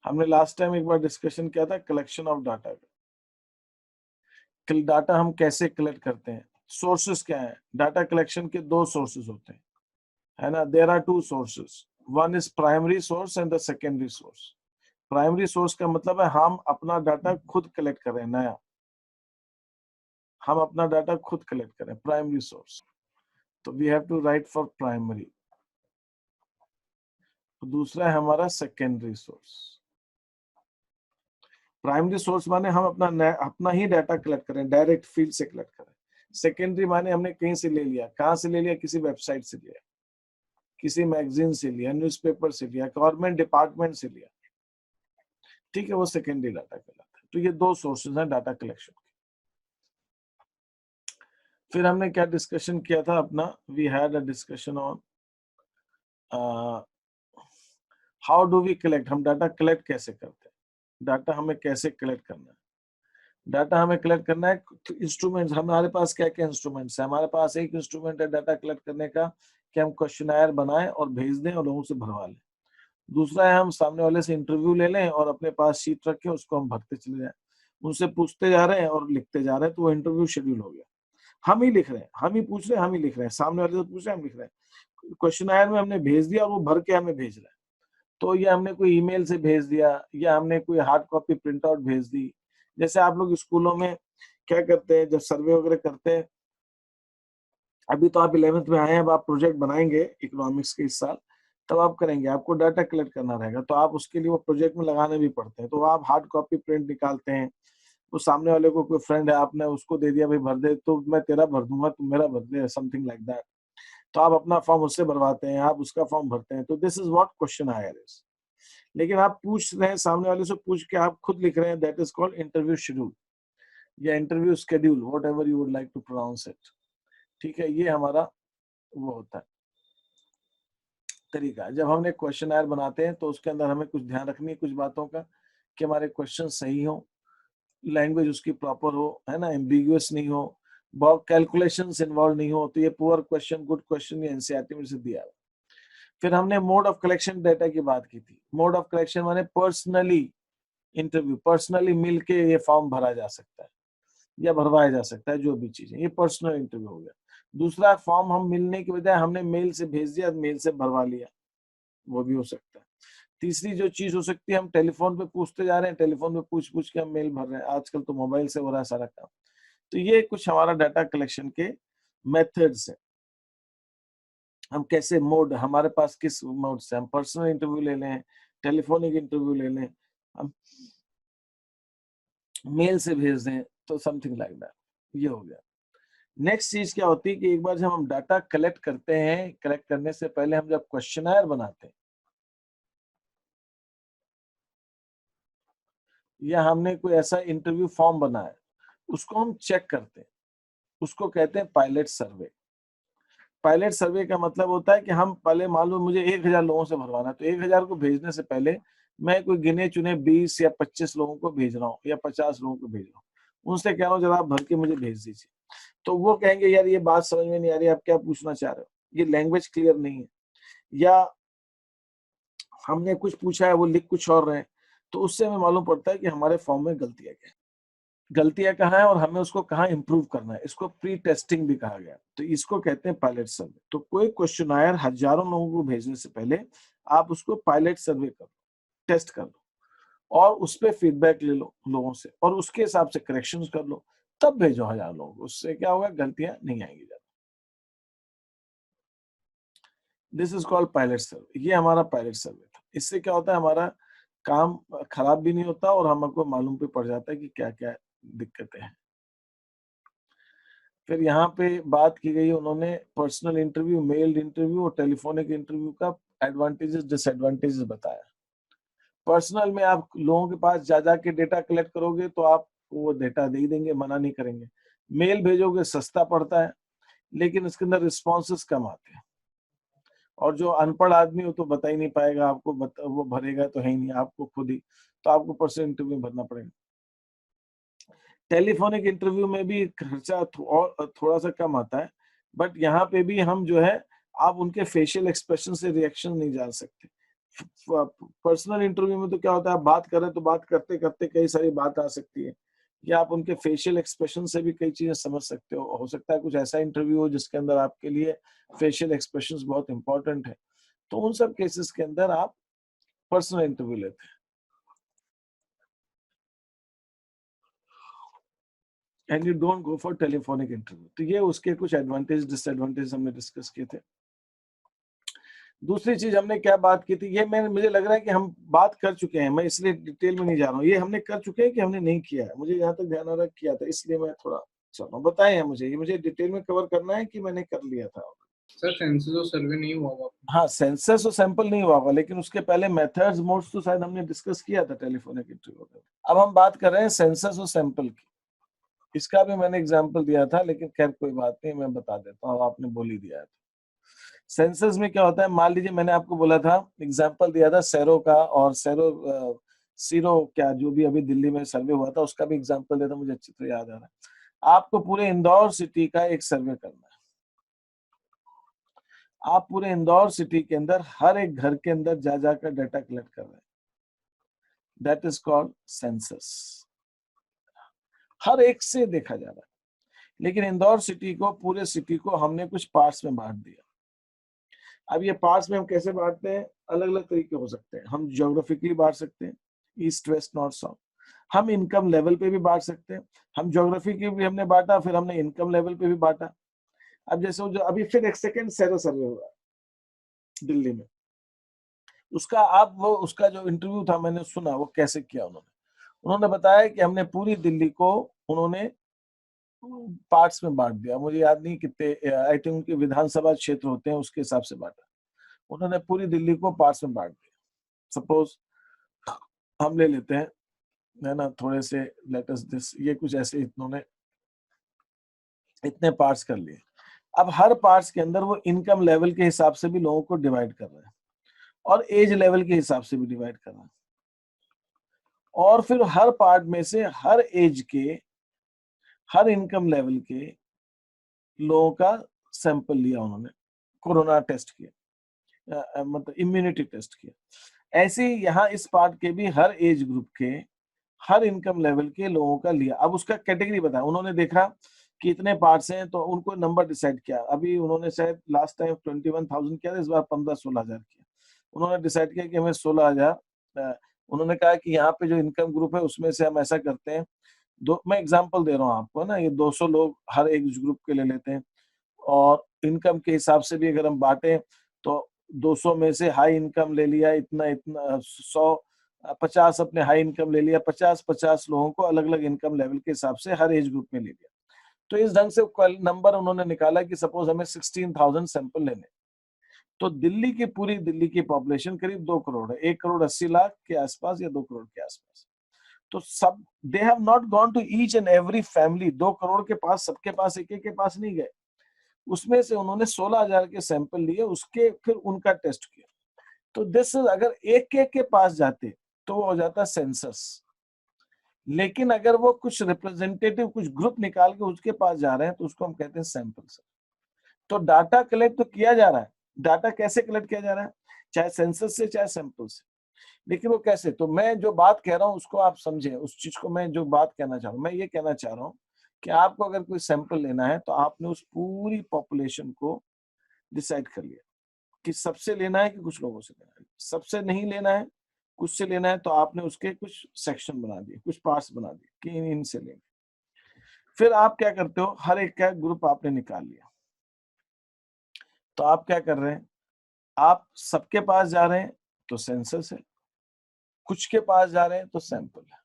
हमने last time एक बार discussion किया था कलेक्शन ऑफ डाटा। डाटा हम कैसे कलेक्ट करते हैं, सोर्सेस क्या है। डाटा कलेक्शन के दो सोर्सेस होते हैं, है ना। There are two sources, one is primary source and the secondary source. Primary source का मतलब है हम अपना डाटा खुद कलेक्ट करें, नया हम अपना डाटा खुद कलेक्ट करें, प्राइमरी सोर्स। तो we have to write for primary. दूसरा है हमारा सेकेंडरी सोर्स। प्राइमरी सोर्स माने हम अपना ही डाटा कलेक्ट करें, डायरेक्ट फील्ड से कलेक्ट करें। सेकेंडरी माने हमने कहीं से ले लिया, कहां से ले लिया, किसी वेबसाइट से लिया, किसी मैगजीन से लिया, न्यूज़पेपर से लिया, गवर्नमेंट डिपार्टमेंट से लिया, ठीक है, वो सेकेंडरी डाटा कहलाता है। तो ये दो सोर्सेज हैं डाटा कलेक्शन के। फिर हमने क्या डिस्कशन किया था अपना, we had a discussion on how do we collect, हम डाटा कलेक्ट कैसे करते हैं, डाटा हमें कैसे कलेक्ट करना है। डाटा हमें कलेक्ट करना है, इंस्ट्रूमेंट्स, हमारे पास क्या क्या इंस्ट्रूमेंट्स है। हमारे पास एक इंस्ट्रूमेंट है डाटा कलेक्ट करने का कि हम क्वेश्चनर बनाएं और भेज दें और लोगों से भरवा लें। दूसरा है हम सामने वाले से इंटरव्यू ले लें और अपने पास शीट रखें, उसको हम भरते चले जाएं, उनसे पूछते जा रहे हैं और लिखते जा रहे हैं, तो वो इंटरव्यू शेड्यूल हो गया। हम ही लिख रहे हैं, हम ही पूछ रहे हैं, हम ही लिख रहे हैं, सामने वाले से पूछ रहे हैं, हम लिख रहे हैं। क्वेश्चनर में हमने भेज दिया और वो भर के हमें भेज रहा है। तो ये हमने कोई ईमेल से भेज दिया या हमने कोई हार्ड कॉपी प्रिंट आउट भेज दी। जैसे आप लोग स्कूलों में क्या करते हैं, जब सर्वे वगैरह करते हैं, अभी तो आप 11th में आए हैं, अब आप प्रोजेक्ट बनाएंगे इकोनॉमिक्स के इस साल, तब आप करेंगे, आपको डाटा कलेक्ट करना रहेगा, तो आप उसके लिए वो प्रोजेक्ट में लगाने भी पड़ते हैं। तो आप हार्ड कॉपी प्रिंट निकालते हैं, तो सामने वाले को कोई फ्रेंड है, आपने उसको दे दिया, भाई भर दे, तो मैं तेरा भर दूंगा, तुम मेरा भर दे, समथिंग लाइक दैट। तो आप अपना फॉर्म उससे भरवाते हैं, आप उसका फॉर्म भरते हैं। तो this is what questionnaire is. लेकिन आप पूछ रहे हैं, सामने वाले से पूछ के आप खुद लिख रहे हैं, that is called interview schedule या interview schedule, whatever you would like to pronounce it, ठीक है। ये हमारा वो होता है तरीका। जब हमने क्वेश्चनर बनाते हैं तो उसके अंदर हमें कुछ ध्यान रखनी है, कुछ बातों का, कि हमारे क्वेश्चन सही हो, लैंग्वेज उसकी प्रॉपर हो, है ना, एम्बिगुअस नहीं हो, बहुत कैलकुलेशंस इन्वॉल्व नहीं हो। तो ये पुअर क्वेश्चन, गुड क्वेश्चन, ये एनसीईआरटी में से दिया है। फिर हमने मोड ऑफ कलेक्शन डेटा की बात की थी। मोड ऑफ कलेक्शन माने पर्सनली इंटरव्यू, पर्सनली मिल के ये फॉर्म भरा जा सकता है या भरवाया जा सकता है, जो भी चीजें, ये पर्सनल इंटरव्यू हो गया। दूसरा, फॉर्म हम मिलने की बजाय हमने मेल से भेज दिया, मेल से भरवा लिया, वो भी हो सकता है। तीसरी जो चीज हो सकती है, हम टेलीफोन पे पूछते जा रहे हैं, टेलीफोन पे पूछ पूछ के हम मेल भर रहे हैं, आजकल तो मोबाइल से हो रहा है सारा काम। तो ये कुछ हमारा डाटा कलेक्शन के मेथड्स है। हम कैसे मोड, हमारे पास किस मोड से, हम पर्सनल इंटरव्यू ले लें, टेलीफोनिक इंटरव्यू ले लें, हम मेल से भेज दें, तो समथिंग लाइक दैट, ये हो गया। नेक्स्ट चीज क्या होती है कि एक बार जब हम डाटा कलेक्ट करते हैं, कलेक्ट करने से पहले हम जब क्वेश्चनर बनाते हैं या हमने कोई ऐसा इंटरव्यू फॉर्म बनाया, उसको हम चेक करते हैं, उसको कहते हैं पायलट सर्वे। पायलट सर्वे का मतलब होता है कि हम पहले, मान लो मुझे 1000 लोगों से भरवाना है, तो 1000 को भेजने से पहले मैं कोई गिने चुने 20 या 25 लोगों को भेज रहा हूँ या 50 लोगों को भेज रहा हूँ, उनसे कह रहा हूँ जरा आप भर के मुझे भेज दीजिए। तो वो कहेंगे यार ये बात समझ में नहीं आ रही, आप क्या पूछना चाह रहे हो, ये लैंग्वेज क्लियर नहीं है, या हमने कुछ पूछा है वो लिख कुछ और रहे हैं। तो उससे हमें मालूम पड़ता है कि हमारे फॉर्म में गलतियां क्या है, गलतियां कहाँ है और हमें उसको कहाँ इंप्रूव करना है। इसको प्री टेस्टिंग भी कहा गया, तो इसको कहते हैं पायलट सर्वे। तो कोई क्वेश्चनायर हजारों लोगों को भेजने से पहले आप उसको पायलट सर्वे कर लो, टेस्ट कर लो और उस पर फीडबैक ले लो लोगों से और उसके हिसाब से करेक्शन कर लो, तब भेजो 1000 लोगों को। उससे क्या होगा, गलतियां नहीं आएंगी ज्यादा। दिस इज कॉल्ड पायलट सर्वे। ये हमारा पायलट सर्वे था। इससे क्या होता है, हमारा काम खराब भी नहीं होता और हमको मालूम भी पड़ जाता है कि क्या क्या दिक्कतें हैं। फिर यहाँ पे बात की गई, उन्होंने पर्सनल इंटरव्यू, मेल इंटरव्यू और टेलीफोनिक इंटरव्यू का एडवांटेजेस डिसएडवांटेजेस बताया। पर्सनल में आप लोगों के पास जा जाके डेटा कलेक्ट करोगे तो आप वो डेटा दे ही देंगे, मना नहीं करेंगे। मेल भेजोगे सस्ता पड़ता है लेकिन इसके अंदर रिस्पॉन्सेस कम आते हैं, और जो अनपढ़ आदमी हो तो बता ही नहीं पाएगा आपको, वो भरेगा तो है ही नहीं, आपको खुद ही, तो आपको पर्सनल इंटरव्यू भरना पड़ेगा। टेलीफोनिक इंटरव्यू में भी खर्चा थोड़ा सा कम आता है, बट यहाँ पे भी हम जो है, आप उनके फेशियल एक्सप्रेशन से रिएक्शन नहीं जान सकते। पर्सनल इंटरव्यू में तो क्या होता है, आप बात कर रहे हैं तो बात करते करते कई सारी बात आ सकती है, या आप उनके फेशियल एक्सप्रेशन से भी कई चीजें समझ सकते हो सकता है कुछ ऐसा इंटरव्यू हो जिसके अंदर आपके लिए फेशियल एक्सप्रेशंस बहुत इंपॉर्टेंट है, तो उन सब केसेस के अंदर आप पर्सनल इंटरव्यू लेते हैं। And you don't go for telephonic interview. तो ये उसके कुछ एडवांटेज डिसएडवांटेज हमने डिस्कस किए थे। दूसरी चीज हमने क्या बात की थी, ये मुझे लग रहा है कि हम बात कर चुके हैं, मैं इसलिए डिटेल में नहीं जा रहा हूँ, ये हमने कर चुके हैं कि हमने नहीं किया है, मुझे यहाँ तक ध्यान आ रहा किया था, इसलिए मैं थोड़ा चल रहा हूँ। बताएं हैं मुझे, ये मुझे डिटेल में कवर करना है कि मैंने कर लिया था। सर सेंसस और सर्वे नहीं हुआ होगा। हाँ, सेंसस और सैंपल नहीं हुआ होगा, लेकिन उसके पहले मेथड्स मोड्स तो शायद हमने डिस्कस किया था टेलीफोनिक इंटरव्यू में। अब हम बात कर रहे हैं सेंसस और सैंपल की। इसका भी मैंने एग्जांपल दिया था, लेकिन खैर कोई बात नहीं, मैं बता देता हूँ, आपने बोल ही दिया है। सेंसस में क्या होता है, मान लीजिए मैंने आपको बोला था, एग्जांपल दिया था सेरो का, और सीरो क्या जो भी अभी दिल्ली में सर्वे हुआ था उसका भी एग्जांपल दिया था, मुझे अच्छी तरह याद आ रहा है। आपको पूरे इंदौर सिटी का एक सर्वे करना है। आप पूरे इंदौर सिटी के अंदर हर एक घर के अंदर जा जाकर डाटा कलेक्ट कर रहे हैं। That is called census. हर एक से देखा जा रहा है, लेकिन इंदौर सिटी को, पूरे सिटी को हमने कुछ पार्ट्स में बांट दिया। अब ये पार्ट्स में हम कैसे बांटते हैं, अलग अलग तरीके हो सकते हैं। हम ज्योग्राफिकली बांट सकते हैं, ईस्ट वेस्ट नॉर्थ साउथ। हम इनकम लेवल पे भी बांट सकते हैं। हम ज्योग्राफी की भी हमने बांटा, फिर हमने इनकम लेवल पे भी बांटा। अब जैसे जो अभी फिर एक सेकेंड सेरो सर्वे हुआ दिल्ली में, उसका आप वो उसका जो इंटरव्यू था मैंने सुना, वो कैसे किया उन्होंने बताया कि हमने पूरी दिल्ली को उन्होंने पार्ट्स में बांट दिया। मुझे याद नहीं कितने, आई थिंक उनके विधानसभा क्षेत्र होते हैं उसके हिसाब से बांटा। उन्होंने पूरी दिल्ली को पार्ट्स में बांट दिया। सपोज हम ले लेते हैं, है ना, थोड़े से लेटस दिस, ये कुछ ऐसे इन्होंने इतने पार्ट्स कर लिए। अब हर पार्ट्स के अंदर वो इनकम लेवल के हिसाब से भी लोगों को डिवाइड कर रहे हैं, और एज लेवल के हिसाब से भी डिवाइड कर रहे हैं। और फिर हर पार्ट में से हर एज के, हर इनकम लेवल के लोगों का सैंपल लिया उन्होंने, कोरोना टेस्ट किया, मतलब इम्यूनिटी टेस्ट किया। ऐसे ही यहाँ इस पार्ट के भी हर एज ग्रुप के, हर इनकम लेवल के लोगों का लिया। अब उसका कैटेगरी बताया, उन्होंने देखा कि इतने पार्ट्स हैं तो उनको नंबर डिसाइड किया। अभी उन्होंने शायद लास्ट टाइम 21,000 किया था, इस बार 15-16,000 किया। उन्होंने डिसाइड किया कि हमें 16,000, उन्होंने कहा कि यहाँ पे जो इनकम ग्रुप है उसमें से हम ऐसा करते हैं, मैं एग्जांपल दे रहा हूँ आपको ना, ये 200 लोग हर एज ग्रुप के ले लेते हैं, और इनकम के हिसाब से भी अगर हम बांटे तो 200 में से हाई इनकम ले लिया इतना इतना, 150 अपने हाई इनकम ले लिया, 50-50 लोगों को अलग अलग इनकम लेवल के हिसाब से हर एज ग्रुप में ले लिया। तो इस ढंग से नंबर उन्होंने निकाला कि सपोज हमें 16,000 सैंपल लेने, तो दिल्ली की, पूरी दिल्ली की पॉपुलेशन करीब 2 करोड़ है, 1,80,00,000 के आसपास या 2 करोड़ के आसपास। तो सब, they have not gone to each and every family, 2 crore के पास सबके पास एक एक के पास नहीं गए। उसमें से उन्होंने 16,000 के सैंपल लिए, उसके फिर उनका टेस्ट किया। तो दिस, अगर एक एक के पास जाते तो वो हो जाता सेंसस। लेकिन अगर वो कुछ रिप्रेजेंटेटिव, कुछ ग्रुप निकाल के उसके पास जा रहे हैं तो उसको हम कहते हैं सैंपल। तो डाटा कलेक्ट तो किया जा रहा है। डाटा कैसे कलेक्ट किया जा रहा है, चाहे सेंसस से चाहे सैंपल से, लेकिन वो कैसे, तो मैं जो बात कह रहा हूँ उसको आप समझे, उस चीज को मैं जो बात कहना चाह रहा हूँ, मैं ये कहना चाह रहा हूँ कि आपको अगर कोई सैंपल लेना है तो आपने उस पूरी पॉपुलेशन को डिसाइड कर लिया कि सबसे लेना है कि कुछ लोगों से लेना है। सबसे नहीं लेना है, कुछ से लेना है, तो आपने उसके कुछ सेक्शन बना दिए, कुछ पार्ट्स बना दिए कि इन से लेंगे। फिर आप क्या करते हो, हर एक का ग्रुप आपने निकाल लिया, तो आप क्या कर रहे हैं, आप सबके पास जा रहे हैं तो सेंसस है, कुछ के पास जा रहे हैं तो सैंपल है।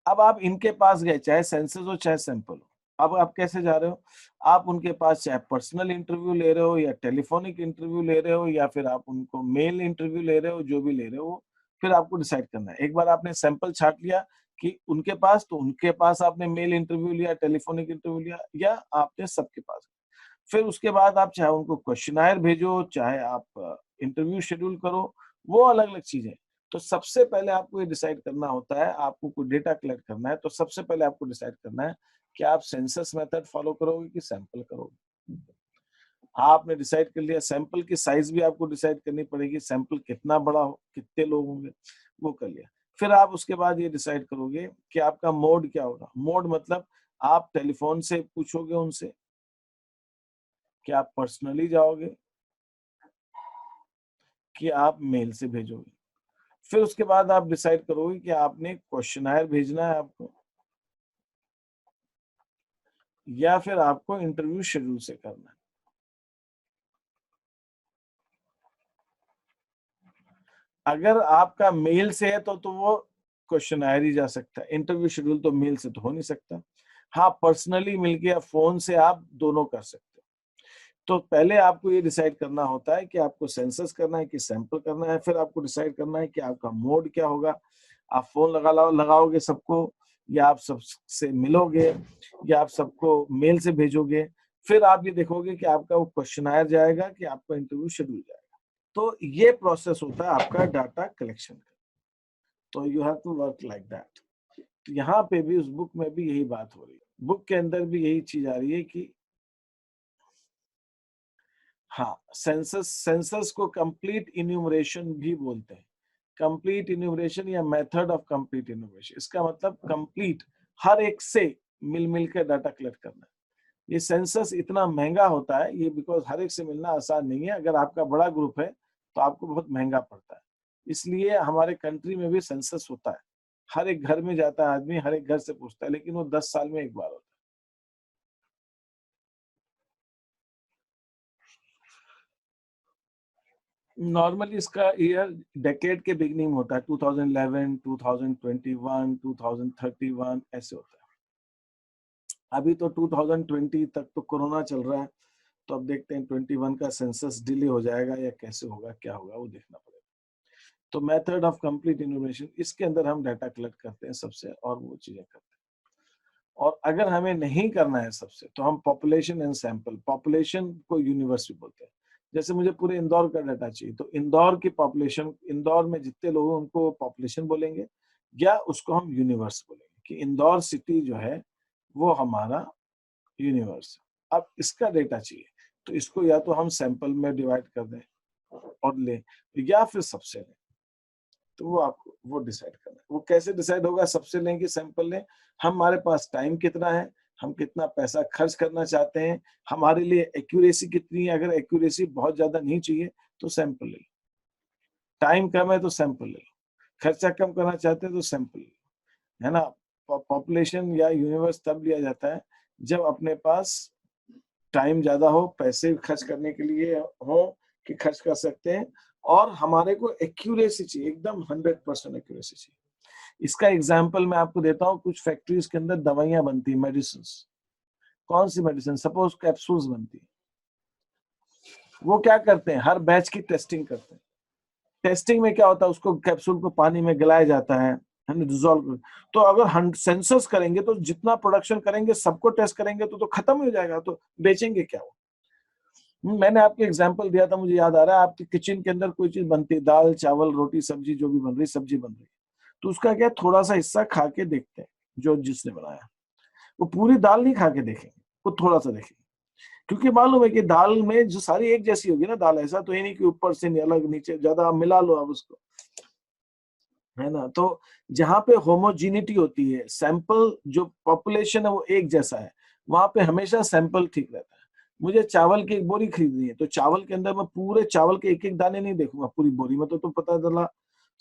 अब आप इनके पास गए, चाहे सेंसस हो चाहे सैंपल हो, अब आप कैसे जा रहे हो, आप उनके पास चाहे पर्सनल इंटरव्यू ले रहे हो या टेलीफोनिक इंटरव्यू ले रहे हो या फिर आप उनको मेल इंटरव्यू ले रहे हो, जो भी ले रहे हो, फिर आपको डिसाइड करना है। एक बार आपने सैंपल छाट लिया कि उनके पास, तो उनके पास आपने मेल इंटरव्यू लिया, टेलीफोनिक इंटरव्यू लिया, या आपने सबके पास। फिर उसके बाद आप चाहे उनको क्वेश्चनायर भेजो, चाहे आप इंटरव्यू शेड्यूल करो, वो अलग अलग चीजें। तो सबसे पहले आपको ये डिसाइड करना होता है, आपको कोई डेटा कलेक्ट करना है तो सबसे पहले आपको डिसाइड करना है कि आप सेंसस मेथड फॉलो करोगे कि सैंपल करोगे। आपने डिसाइड कर लिया, सैंपल की साइज भी आपको डिसाइड करनी पड़ेगी, सैंपल कितना बड़ा हो, कितने लोग होंगे, वो कर लिया। फिर आप उसके बाद ये डिसाइड करोगे कि आपका मोड क्या होगा। मोड मतलब आप टेलीफोन से पूछोगे उनसे, कि आप पर्सनली जाओगे, कि आप मेल से भेजोगे। फिर उसके बाद आप डिसाइड करोगे कि आपने क्वेश्चनायर भेजना है आपको, या फिर आपको इंटरव्यू शेड्यूल से करना है। अगर आपका मेल से है तो वो क्वेश्चनायर ही जा सकता है, इंटरव्यू शेड्यूल तो मेल से तो हो नहीं सकता। हाँ, पर्सनली मिलके या फोन से आप दोनों कर सकते हो। तो पहले आपको ये डिसाइड करना होता है कि आपको सेंसस करना है कि सैंपल करना है, फिर आपको डिसाइड करना है कि आपका मोड क्या होगा। आप फोन लगाओगे सबको, या आप सबसे मिलोगे, या आप सबको मेल से भेजोगे। फिर आप ये देखोगे कि आपका वो क्वेश्चनायर जाएगा कि आपका इंटरव्यू शेड्यूल जाएगा। तो ये प्रोसेस होता है आपका डाटा कलेक्शन का। तो you have to work like that. तो यहाँ पे भी उस बुक में भी यही बात हो रही है, बुक के अंदर भी यही चीज आ रही है कि हाँ, सेंसस सेंसस को कंप्लीट इन्यूमरेशन भी बोलते हैं। कंप्लीट इन्यूमरेशन या मेथड ऑफ कंप्लीट इन्यूमरेशन, इसका मतलब कंप्लीट, हर एक से मिल मिल के डाटा कलेक्ट करना। ये सेंसस इतना महंगा होता है ये, बिकॉज हर एक से मिलना आसान नहीं है। अगर आपका बड़ा ग्रुप है तो आपको बहुत महंगा पड़ता है। इसलिए हमारे कंट्री में भी सेंसस होता है, हर एक घर में जाता है आदमी, हर एक घर से पूछता है, लेकिन वो 10 साल में एक बार होता है। नॉर्मली इसका ईयर डेकेड के बिगनिंग होता है, 2011, 2021, 2031 ऐसे होता है। अभी तो 2020 तक तो कोरोना चल रहा है, तो अब देखते हैं 21 का सेंसस डिले हो जाएगा या कैसे होगा, क्या होगा वो देखना पड़ेगा। तो मेथड ऑफ कंप्लीट इन्फॉर्मेशन, इसके अंदर हम डाटा कलेक्ट करते हैं सबसे, और वो चीजें करते हैं। और अगर हमें नहीं करना है सबसे, तो हम पॉपुलेशन एंड सैंपल, पॉपुलेशन को यूनिवर्स भी बोलते हैं। जैसे मुझे पूरे इंदौर का डाटा चाहिए, तो इंदौर की पॉपुलेशन, इंदौर में जितने लोग हैं उनको पॉपुलेशन बोलेंगे, या उसको हम यूनिवर्स बोलेंगे कि इंदौर सिटी जो है वो हमारा यूनिवर्स। अब इसका डेटा चाहिए, तो इसको या तो हम सैंपल में डिवाइड कर दें और लें, या फिर सबसे लें। तो वो आपको वो डिसाइड करना है। वो कैसे डिसाइड होगा, सबसे लें कि सैंपल लें, हमारे पास टाइम कितना है, हम कितना पैसा खर्च करना चाहते हैं, हमारे लिए एक्यूरेसी कितनी है। अगर एक्यूरेसी बहुत ज्यादा नहीं चाहिए तो सैंपल ले लो, टाइम कम है तो सैंपल ले लो, खर्चा कम करना चाहते हैं तो सैंपल ले लो, है ना। पॉपुलेशन या यूनिवर्स तब लिया जाता है जब अपने पास टाइम ज्यादा हो, पैसे खर्च करने के लिए हो कि खर्च कर सकते हैं, और हमारे को एक्यूरेसी चाहिए, एकदम 100% एक्यूरेसी चाहिए। इसका एग्जाम्पल मैं आपको देता हूँ, कुछ फैक्ट्रीज के अंदर दवाइयां बनती है, मेडिसिन। कौन सी मेडिसिन, सपोज कैप्सूल्स बनती है, वो क्या करते हैं, हर बैच की टेस्टिंग करते हैं। टेस्टिंग में क्या होता है, उसको कैप्सूल को पानी में गलाया जाता है ना, डिजोल्व। तो अगर सेंसस करेंगे तो जितना प्रोडक्शन करेंगे सबको टेस्ट करेंगे तो खत्म हो जाएगा, तो बेचेंगे क्या वो। मैंने आपको एग्जांपल दिया था, मुझे याद आ रहा है, आपकी किचन के अंदर कोई चीज बनती है, दाल चावल रोटी सब्जी जो भी बन रही, सब्जी बन रही, तो उसका क्या, थोड़ा सा हिस्सा खा के देखते हैं जो जिसने बनाया। वो पूरी दाल नहीं खा के देखेंगे, वो थोड़ा सा देखेंगे, क्योंकि मालूम है कि दाल में जो सारी एक जैसी होगी ना दाल, ऐसा तो है नहीं कि ऊपर से अलग नीचे ज्यादा, आप मिला लो आप उसको, है ना। तो जहां पे होमोजीनिटी होती है, सैंपल जो पॉपुलेशन है वो एक जैसा है, वहां पे हमेशा सैंपल ठीक रहता है। मुझे चावल की एक बोरी खरीदनी है, तो चावल के अंदर मैं पूरे चावल के एक एक दाने नहीं देखूंगा पूरी बोरी में, तो पता चला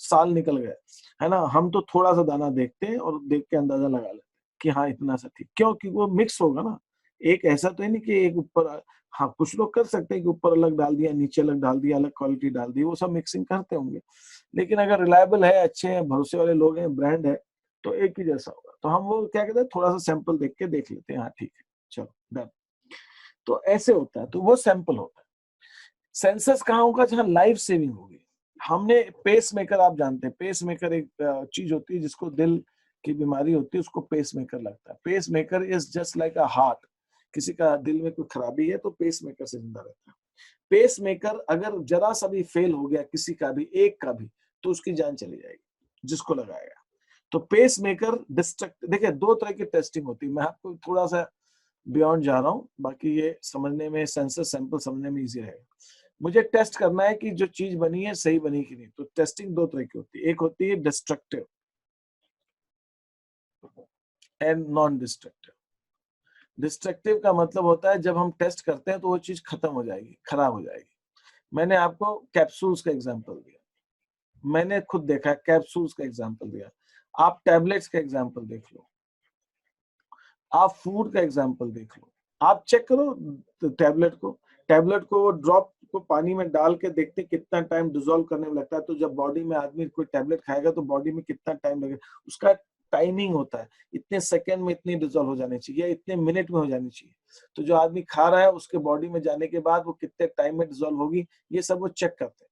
साल निकल गए, है ना। हम तो थोड़ा सा दाना देखते हैं और देख के अंदाजा लगा लेते हैं कि हाँ इतना सा ठीक, क्यों, क्योंकि वो मिक्स होगा ना। एक ऐसा तो है नहीं कि एक ऊपर, हाँ कुछ लोग कर सकते हैं कि ऊपर अलग डाल दिया, नीचे अलग डाल दिया, अलग क्वालिटी डाल दी, वो सब मिक्सिंग करते होंगे। लेकिन अगर रिलायबल है, अच्छे हैं, भरोसे वाले लोग हैं, ब्रांड है, तो एक ही जैसा होगा। तो हम वो क्या कहते हैं, थोड़ा सा सैंपल देख के देख लेते हैं, हाँ ठीक है चलो डन। तो ऐसे होता है, तो वो सैंपल होता है। सेंसस कहाँ होगा, जहाँ लाइफ सेविंग होगी। हमने पेस मेकर, आप जानते हैं पेस मेकर एक चीज होती है, जिसको दिल की बीमारी होती है उसको पेस मेकर लगता है। Pacemaker is just like a heart, किसी का दिल में कोई खराबी है तो पेस मेकर से जिंदा रहता है। पेस मेकर अगर जरा सा भी फेल हो गया, किसी का भी, एक का भी, तो उसकी जान चली जाएगी जिसको लगाएगा। तो पेस मेकर डिस्ट्रक्ट, देखिए दो तरह की टेस्टिंग होती है, मैं आपको थोड़ा सा बियॉन्ड जा रहा हूँ, बाकी ये समझने में, सेंसर सैंपल समझने में इजी रहेगा। मुझे टेस्ट करना है कि जो चीज बनी है सही बनी कि नहीं। तो टेस्टिंग दो तरह की होती है, एक होती है destructive and non destructive. Destructive का मतलब होता है जब हम टेस्ट करते हैं तो वो चीज खत्म हो जाएगी, खराब हो जाएगी। मैंने आपको कैप्सूल्स का एग्जांपल दिया, मैंने खुद देखा कैप्सूल्स का एग्जांपल दिया, आप टैबलेट्स का एग्जांपल देख लो, आप फूड का एग्जांपल देख लो, आप चेक करो टैबलेट को वो ड्रॉप को पानी में डाल के देखते कितना टाइम डिसॉल्व करने में लगता है। तो जब बॉडी में आदमी कोई टैबलेट खाएगा तो बॉडी में कितना टाइम लगेगा, उसका टाइमिंग होता है, इतने सेकंड में इतनी डिसॉल्व हो जानी चाहिए, इतने मिनट में हो जानी चाहिए। तो जो आदमी खा रहा है उसके बॉडी में जाने के बाद वो कितने टाइम में डिसॉल्व होगी, ये सब वो चेक करते हैं।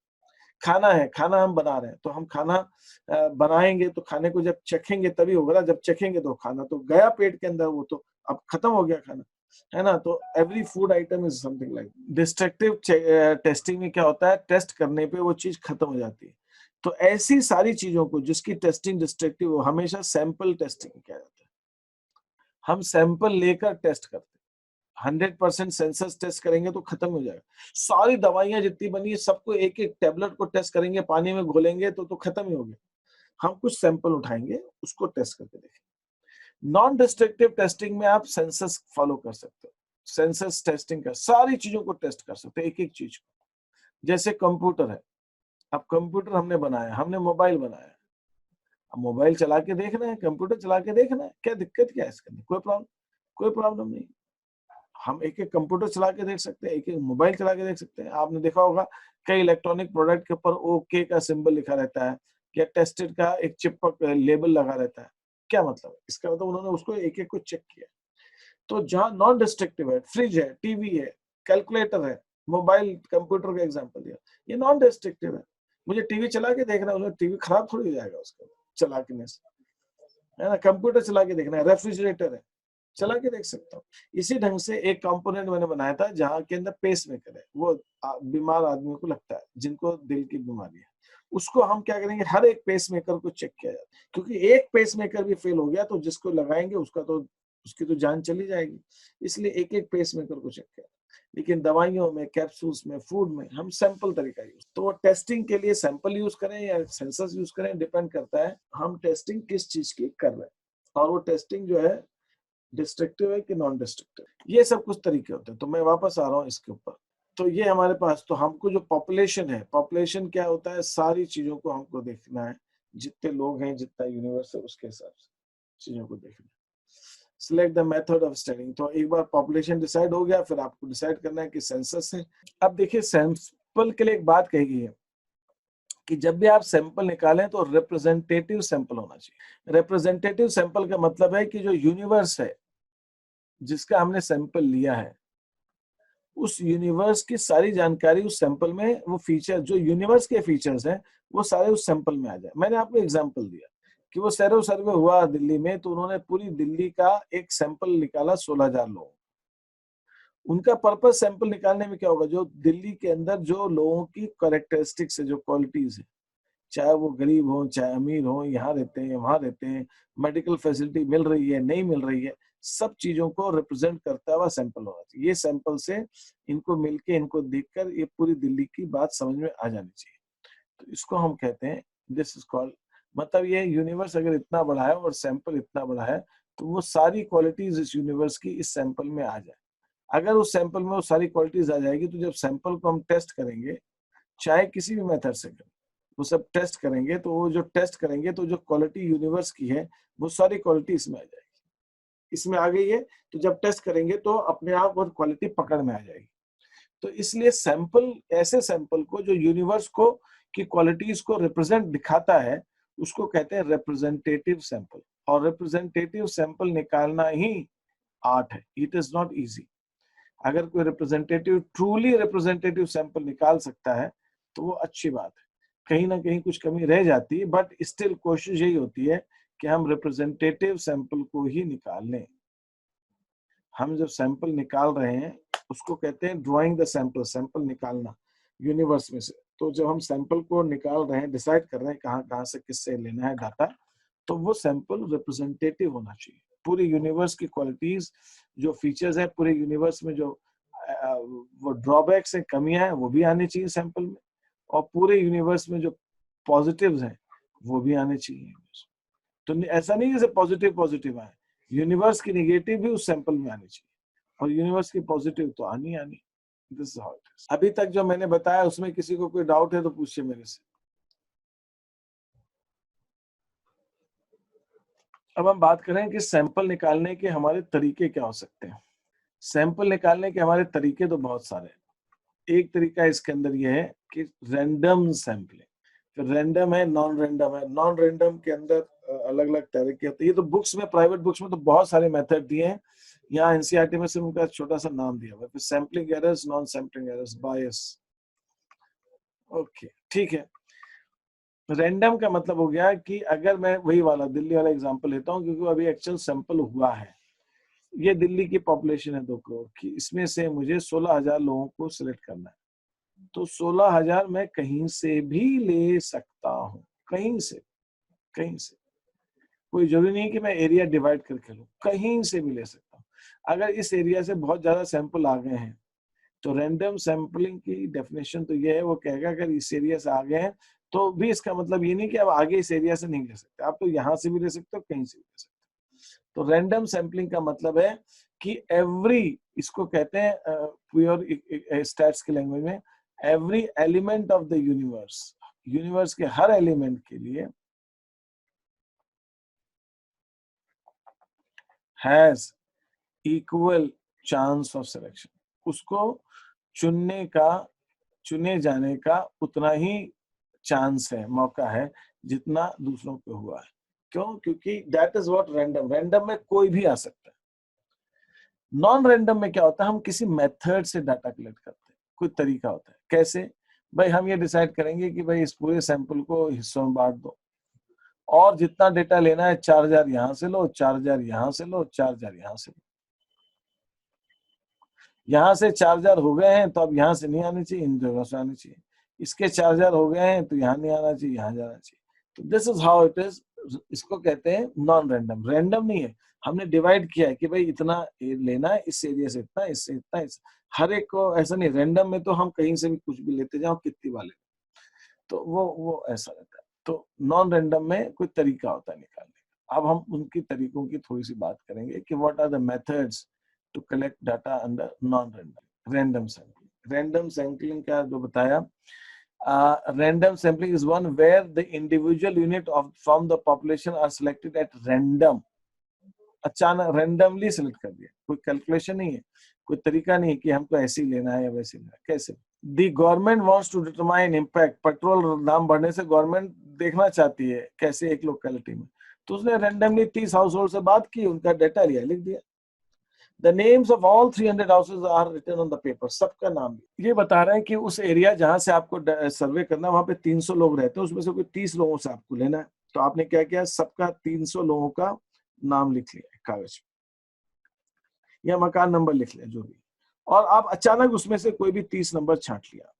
खाना है, खाना हम बना रहे हैं तो हम खाना बनाएंगे तो खाने को जब चखेंगे तभी होगा ना, जब चखेंगे तो खाना तो गया पेट के अंदर, वो तो अब खत्म हो गया खाना, है ना। तो every food item is something like destructive. Testing में क्या होता है, टेस्ट करने पे वो चीज खत्म हो जाती है। तो ऐसी सारी चीजों को जिसकी टेस्टिंग डिस्ट्रक्टिव हो, हमेशा सैंपल टेस्टिंग किया जाता है। हम सैंपल लेकर टेस्ट करते हैं। 100% सेंसस टेस्ट करेंगे तो खत्म हो जाएगा। सारी दवाइयां जितनी बनी है सबको एक एक टेबलेट को टेस्ट करेंगे, पानी में घोलेंगे तो खत्म ही हो गया। हम कुछ सैंपल उठाएंगे, उसको टेस्ट करके देखेंगे। नॉन डिस्ट्रक्टिव टेस्टिंग में आप सेंसस फॉलो कर सकते हो। सेंसस टेस्टिंग का सारी चीजों को टेस्ट कर सकते हो, एक एक चीज को। जैसे कंप्यूटर है, अब कंप्यूटर हमने बनाया, हमने मोबाइल बनाया, अब मोबाइल चला के देखना है, कंप्यूटर चला के देखना है, क्या दिक्कत क्या है इसके अंदर, कोई प्रॉब्लम नहीं। हम एक एक कंप्यूटर चला के देख सकते हैं, एक एक मोबाइल चला के देख सकते हैं। आपने देखा होगा कई इलेक्ट्रॉनिक प्रोडक्ट के ऊपर ओके का सिंबल लिखा रहता है, या टेस्टेड का एक चिपक लेबल लगा रहता है। क्या मतलब है, इसका मतलब उन्होंने उसको एक एक को चेक किया। तो जहां नॉन डिस्ट्रक्टिव है, फ्रिज है, टीवी है, कैलकुलेटर है, मोबाइल कंप्यूटर का एग्जाम्पल दिया, ये नॉन डिस्ट्रक्टिव है। मुझे टीवी चला के देखना है, टीवी खराब थोड़ी हो जाएगा उसका चला के, है ना। कंप्यूटर चला के देखना है, रेफ्रिजरेटर है, चला के देख सकता हूँ। इसी ढंग से एक कंपोनेंट मैंने बनाया था जहाँ के अंदर पेस मेकर है, वो बीमार आदमियों को लगता है जिनको दिल की बीमारी है, उसको हम क्या करेंगे, हर एक पेस मेकर को चेक किया जाता है। क्योंकि एक पेस मेकर भी फेल हो गया तो जिसको लगाएंगे उसकी तो जान चली जाएगी, इसलिए एक एक पेस मेकर को चेक किया। लेकिन दवाइयों में, कैप्सूल्स में, फूड में हम सैंपल तरीका यूज, तो टेस्टिंग के लिए सैंपल यूज करें या सेंसस यूज करें, डिपेंड करता है हम टेस्टिंग किस चीज की कर रहे हैं, और वो टेस्टिंग जो है डिस्ट्रक्टिव है कि नॉन डिस्ट्रक्टिव, ये सब कुछ तरीके होते हैं। तो मैं वापस आ रहा हूँ इसके ऊपर। तो ये हमारे पास, तो हमको जो पॉपुलेशन है, पॉपुलेशन क्या होता है, सारी चीजों को हमको देखना है, जितने लोग हैं, जितना यूनिवर्स है, उसके हिसाब से चीजों को देखना है। Select the method of studying, तो एक बार पॉपुलेशन डिसाइड हो गया, फिर आपको डिसाइड करना है कि सेंसस है। अब देखिए सैंपल के लिए एक बात कही गई है कि जब भी आप सैंपल निकालें तो रिप्रेजेंटेटिव सैंपल होना चाहिए। रिप्रेजेंटेटिव सैंपल का मतलब है कि जो यूनिवर्स है जिसका हमने सैंपल लिया है, उस यूनिवर्स की सारी जानकारी उस सैंपल में, वो फीचर जो यूनिवर्स के फीचर्स हैं वो सारे उस सैंपल में आ जाए। मैंने आपको एग्जांपल दिया कि वो सेरो सर्वे हुआ दिल्ली में, तो उन्होंने पूरी दिल्ली का एक सैंपल निकाला 16,000 लोगों। उनका पर्पस सैंपल निकालने में क्या होगा, जो दिल्ली के अंदर जो लोगों की कैरेक्टरिस्टिक्स है, जो क्वालिटीज है, चाहे वो गरीब हो, चाहे अमीर हो, यहाँ रहते हैं, वहां रहते हैं, मेडिकल फैसिलिटी मिल रही है, नहीं मिल रही है, सब चीजों को रिप्रेजेंट करता हुआ सैंपल होना चाहिए। ये सैंपल से इनको मिलके, इनको देखकर ये पूरी दिल्ली की बात समझ में आ जानी चाहिए। तो इसको हम कहते हैं, दिस इज कॉल्ड, मतलब ये यूनिवर्स अगर इतना बड़ा है और सैंपल इतना बड़ा है, तो वो सारी क्वालिटीज इस यूनिवर्स की इस सैंपल में आ जाए। अगर उस सैंपल में वो सारी क्वालिटीज आ जाएगी, तो जब सैंपल को हम टेस्ट करेंगे, चाहे किसी भी मेथड से करें, वो सब टेस्ट करेंगे, तो वो जो टेस्ट करेंगे तो जो क्वालिटी यूनिवर्स की है वो सारी क्वालिटी इसमें आ जाएगी। इसमें आ गई है, तो जब टेस्ट करेंगे तो अपने आप वो क्वालिटी पकड़ में आ जाएगी। तो इसलिए सैंपल, ऐसे सैंपल को जो यूनिवर्स को की क्वालिटीज को रिप्रेजेंट दिखाता है, उसको कहते हैं रिप्रेजेंटेटिव सैंपल। और रिप्रेजेंटेटिव सैंपल निकालना ही आर्ट है, इट इज नॉट इजी। अगर कोई रिप्रेजेंटेटिव, ट्रूली रिप्रेजेंटेटिव सैंपल निकाल सकता है तो वो अच्छी बात है। कहीं ना कहीं कुछ कमी रह जाती है, बट स्टिल कोशिश यही होती है कि हम रिप्रेजेंटेटिव सैंपल को ही निकाल लें। हम जब सैंपल निकाल रहे हैं उसको कहते हैं ड्राइंग द सैंपल, सैंपल निकालना यूनिवर्स में से। तो जब हम सैंपल को निकाल रहे हैं, डिसाइड कर रहे हैं कहाँ कहाँ से किससे लेना है डाटा, तो वो सैंपल रिप्रेजेंटेटिव होना चाहिए। पूरे यूनिवर्स की क्वालिटीज, जो फीचर्स है पूरे यूनिवर्स में, जो वो ड्रॉबैक्स है, कमियां हैं, वो भी आनी चाहिए सैंपल में, और पूरे यूनिवर्स में जो पॉजिटिव्स हैं वो भी आने चाहिए। तो ऐसा नहीं जैसे पॉजिटिव पॉजिटिव आए, यूनिवर्स की नेगेटिव भी उस सैंपल में आनी चाहिए, और यूनिवर्स की पॉजिटिव तो आनी आनी। This is how it is. अभी तक जो मैंने बताया उसमें किसी को कोई डाउट है तो पूछिए मेरे से। अब हम बात करें कि सैंपल निकालने के हमारे तरीके क्या हो सकते हैं। सैंपल निकालने के हमारे तरीके तो बहुत सारे हैं। एक तरीका इसके अंदर यह है कि रैंडम सैंपलिंग। फिर रैंडम है, नॉन रैंडम है। नॉन रैंडम के अंदर अलग अलग तरीके होते हैं। ये तो बुक्स में, प्राइवेट बुक्स में तो बहुत सारे मेथड दिए हैं। यहाँ एनसीईआरटी में सिर्फ उनका छोटा सा नाम दिया हुआ है। फिर sampling errors, non sampling errors, bias. Okay, ठीक है। रैंडम का मतलब हो गया कि अगर मैं वही वाला दिल्ली वाला एग्जांपल लेता हूँ, क्योंकि अभी एक्चुअल सैंपल हुआ है। ये दिल्ली की पॉपुलेशन है 2 करोड़ की, इसमें से मुझे 16,000 लोगों को सिलेक्ट करना है। तो 16,000 मैं कहीं से भी ले सकता हूँ, कहीं से, कहीं से। कोई जरूरी नहीं कि मैं एरिया डिवाइड करके लूं, कहीं से भी ले सकता हूँ। अगर इस एरिया से बहुत ज्यादा सैंपल आ गए हैं तो रैंडम सैंपलिंग की डेफिनेशन तो ये है, वो कहेगा अगर इस एरिया से आ गए हैं तो भी इसका मतलब ये नहीं कि आप आगे इस एरिया से नहीं ले सकते, आप तो यहां से भी ले सकते हो, कहीं से भी ले सकते हो। तो रैंडम सैंपलिंग का मतलब है कि एवरी, इसको कहते हैं प्योर स्टैट्स की लैंग्वेज में, every element of the universe, universe के हर एलिमेंट के लिए has equal chance of selection. उसको चुनने का, चुने जाने का उतना ही चांस है, मौका है, जितना दूसरों पे हुआ है। क्यों? क्योंकि that is what random, random में कोई भी आ सकता है। नॉन रैंडम में क्या होता है, हम किसी मेथड से डाटा कलेक्ट करते हैं, कोई तरीका होता है। कैसे? भाई हम ये डिसाइड करेंगे कि भाई इस पूरे सैंपल को हिस्सों में बांट दो, और जितना डेटा लेना है 4,000 यहां से लो, 4,000 यहां से लो, 4,000 यहां से लो। यहाँ से 4,000 हो गए हैं तो अब यहाँ से नहीं आनी चाहिए, इन जगह से आनी चाहिए। इसके 4,000 हो गए हैं तो यहाँ नहीं आना चाहिए, यहाँ जाना चाहिए। तो this is how it is. इसको कहते हैं नॉन रैंडम। रैंडम नहीं है, हमने डिवाइड किया है कि भाई इतना लेना है, इस एरिया से इतना, इससे इतना, हर एक को ऐसा नहीं। रैंडम में तो हम कहीं से भी कुछ भी लेते जाओ, कितनी वाले, तो वो ऐसा रहता है। तो नॉन रैंडम में कोई तरीका होता है निकालने का। अब हम उनकी तरीकों की थोड़ी सी बात करेंगे कि what are the methods to collect data under non random. Random sampling, random sampling का जो बताया, random sampling is one where the individual unit of from the population are selected at random। अचानक रैंडमली सिलेक्ट कर दिया, कोई calculation नहीं है, कोई तरीका नहीं है कि हमको ऐसे ही लेना है या वैसे लेना है। कैसे? The government wants to determine impact. Petrol दाम बढ़ने से गवर्नमेंट देखना चाहती है कैसे एक लोकेलिटी में, तो उसने रैंडमली 30 हाउस होल्ड से बात की, उनका डाटा लिया, लिख दिया। The names of all 300 houses are written on the paper। सबका नाम ये बता रहे हैं कि उस एरिया जहां से आपको सर्वे करना है वहां पे 300 लोग रहते हैं, उसमें से कोई 30 लोगों से आपको लेना है। तो आपने क्या किया, सबका 300 लोगों का नाम लिख लिया कागज में, या मकान नंबर लिख लिया, जो भी। और आप अचानक उसमें से कोई भी 30 नंबर छांट लिया,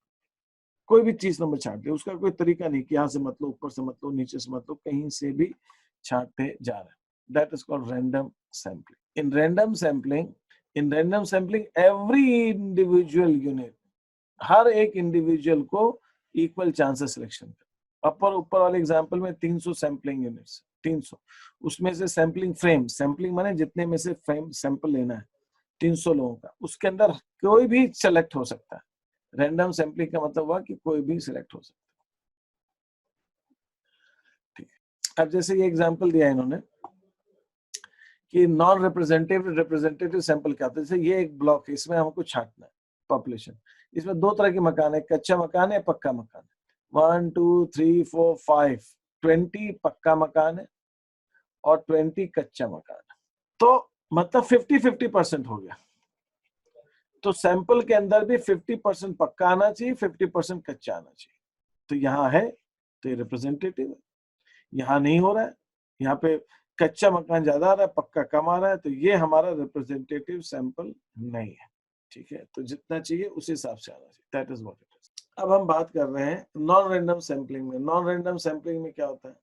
कोई भी 30 नंबर छांट लिया। उसका कोई तरीका नहीं कि यहाँ से मत लो, ऊपर से मत लो, नीचे से मत लो, कहीं से भी छांटते जा रहे हैं। That is called random sampling. In random sampling every individual unit, हर एक इंडिविजुअल को इक्वल चांसेस सिलेक्शन का। ऊपर वाले एग्जांपल में 300 सैंपलिंग यूनिट्स, 300, उसमें से सैंपलिंग फ्रेम, सैंपलिंग माने जितने में से फ्रेम सैंपल लेना है 300 लोगों का, उसके अंदर कोई भी सेलेक्ट हो सकता है। रैंडम सैंपलिंग का मतलब हुआ कि कोई भी सिलेक्ट हो सकता है। ठीक है, अब जैसे ये एग्जांपल दिया इन्होंने कि नॉन रिप्रेजेंटेटिव, रिप्रेजेंटेटिव सैंपल क्या होता है। जैसे ये एक ब्लॉक है, इसमें हमको छांटना है पॉपुलेशन। इसमें 2 तरह के मकान है, कच्चा मकान है, पक्का मकान है। 1 2 3 4 5 20 पक्का मकान है और 20 कच्चा मकान है। तो मतलब 50-50% हो गया। तो सैंपल के अंदर भी 50% पक्का आना चाहिए, 50% कच्चा आना चाहिए। तो यहाँ है तो ये रिप्रेजेंटेटिव है। यहाँ नहीं हो रहा है, यहाँ पे कच्चा मकान ज्यादा आ रहा है, पक्का कम आ रहा है, तो ये हमारा रिप्रेजेंटेटिव सैंपल नहीं है। ठीक है, तो जितना चाहिए उस हिसाब से आना चाहिए। That is what it is. अब हम बात कर रहे हैं नॉन रैंडम सैंपलिंग में। नॉन रैंडम सैंपलिंग में क्या होता है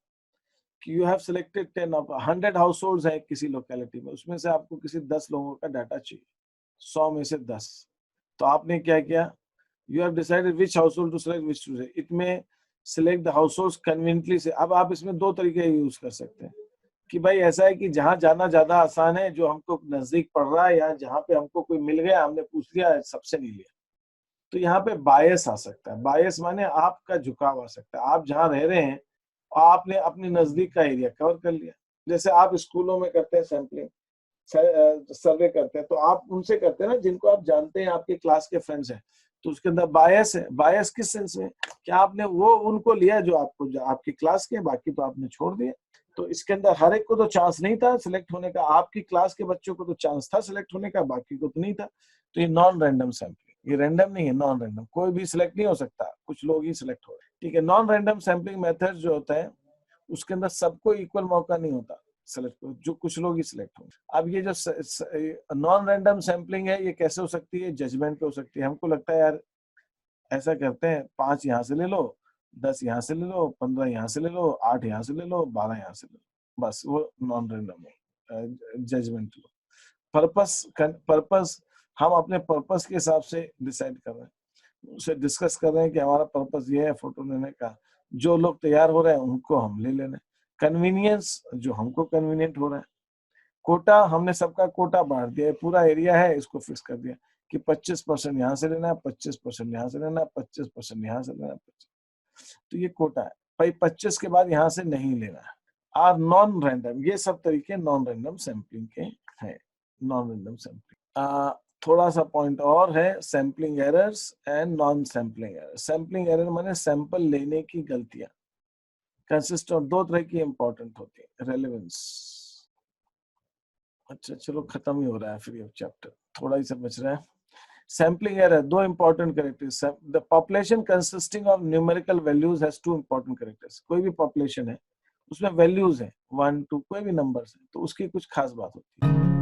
कि you have selected 10 of 100 house hold है किसी लोकेलिटी में, उसमें से आपको किसी 10 लोगों का डाटा चाहिए, 100 में से 10। तो आपने क्या किया, you have decided which household to select, which to it में select the household conveniently से। अब आप इसमें दो तरीके यूज कर सकते हैं कि भाई ऐसा है कि जहां जाना ज्यादा आसान है, जो हमको नजदीक पड़ रहा है, या जहां पे हमको कोई मिल गया, हमने पूछ लिया, सबसे नहीं लिया, तो यहाँ पे बायस आ सकता है। बायस माने आपका झुकाव आ सकता है। आप जहाँ रह रहे हैं, आपने अपने नजदीक का एरिया कवर कर लिया। जैसे आप स्कूलों में करते हैं सैंपलिंग, सर्वे करते हैं, तो आप उनसे करते हैं ना जिनको आप जानते हैं, आपके क्लास के फ्रेंड्स हैं, तो उसके अंदर बायस है। बायस किस सेंस में कि आपने वो उनको लिया जो आपको, जो आपकी क्लास के, बाकी तो आपने छोड़ दिया। तो इसके अंदर हर एक को तो चांस नहीं था सिलेक्ट होने का, आपकी क्लास के बच्चों को तो चांस था सिलेक्ट होने का, बाकी को तो नहीं था। तो ये नॉन रैंडम सैंपलिंग, ये रैंडम नहीं है, नॉन रैंडम, कोई भी सिलेक्ट नहीं हो सकता, कुछ लोग ही सिलेक्ट हो रहे हैं, ठीक है। नॉन रैंडम सैंपलिंग मेथड जो होता है, उसके अंदर सबको इक्वल मौका नहीं होता सेलेक्ट, जो कुछ लोग ही सिलेक्ट होंगे। अब ये जो नॉन रैंडम सैंपलिंग है, ये कैसे हो सकती है, जजमेंट पे हो सकती है। हमको लगता है यार ऐसा करते हैं, 5 यहाँ से ले लो, 10 यहाँ से ले लो, 15 यहाँ से ले लो, 8 यहाँ से ले लो, 12 यहाँ से ले लो, बस वो नॉन रैंडम है, जजमेंट लो। पर्पस हम अपने पर्पस के हिसाब से डिसाइड कर रहे हैं, उसे डिस्कस कर रहे हैं कि हमारा पर्पस ये है फोटो लेने का, जो लोग तैयार हो रहे हैं उनको हम ले लेना। कन्वीनियंस, जो हमको कन्वीनियंट हो रहा है। कोटा, हमने सबका कोटा बांट दिया, पूरा एरिया है, इसको फिक्स कर दिया कि 25% यहाँ से लेना है, 25% यहाँ से लेना है, 25% यहाँ से लेना है, तो ये कोटा है भाई। 25 के बाद यहाँ से नहीं लेना है। आर नॉन रैंडम, ये सब तरीके नॉन रैंडम सैंपलिंग के हैं। नॉन रैंडम सैंपलिंग थोड़ा सा पॉइंट और है, sampling errors and non sampling error. Sampling error माने सैंपल लेने की गलतियां, कंसिस्ट ऑफ दो तरह की इंपॉर्टेंट होती है, रेलेवेंस। अच्छा चलो खत्म ही हो रहा है फिर ये चैप्टर, थोड़ा ही सब बच रहा है। सैंपलिंग एरर, दो important characters. The population consisting of numerical values has two important characters. कोई भी पॉपुलेशन है, उसमें वैल्यूज है 1 2, कोई भी नंबर्स है, तो उसकी कुछ खास बात होती है।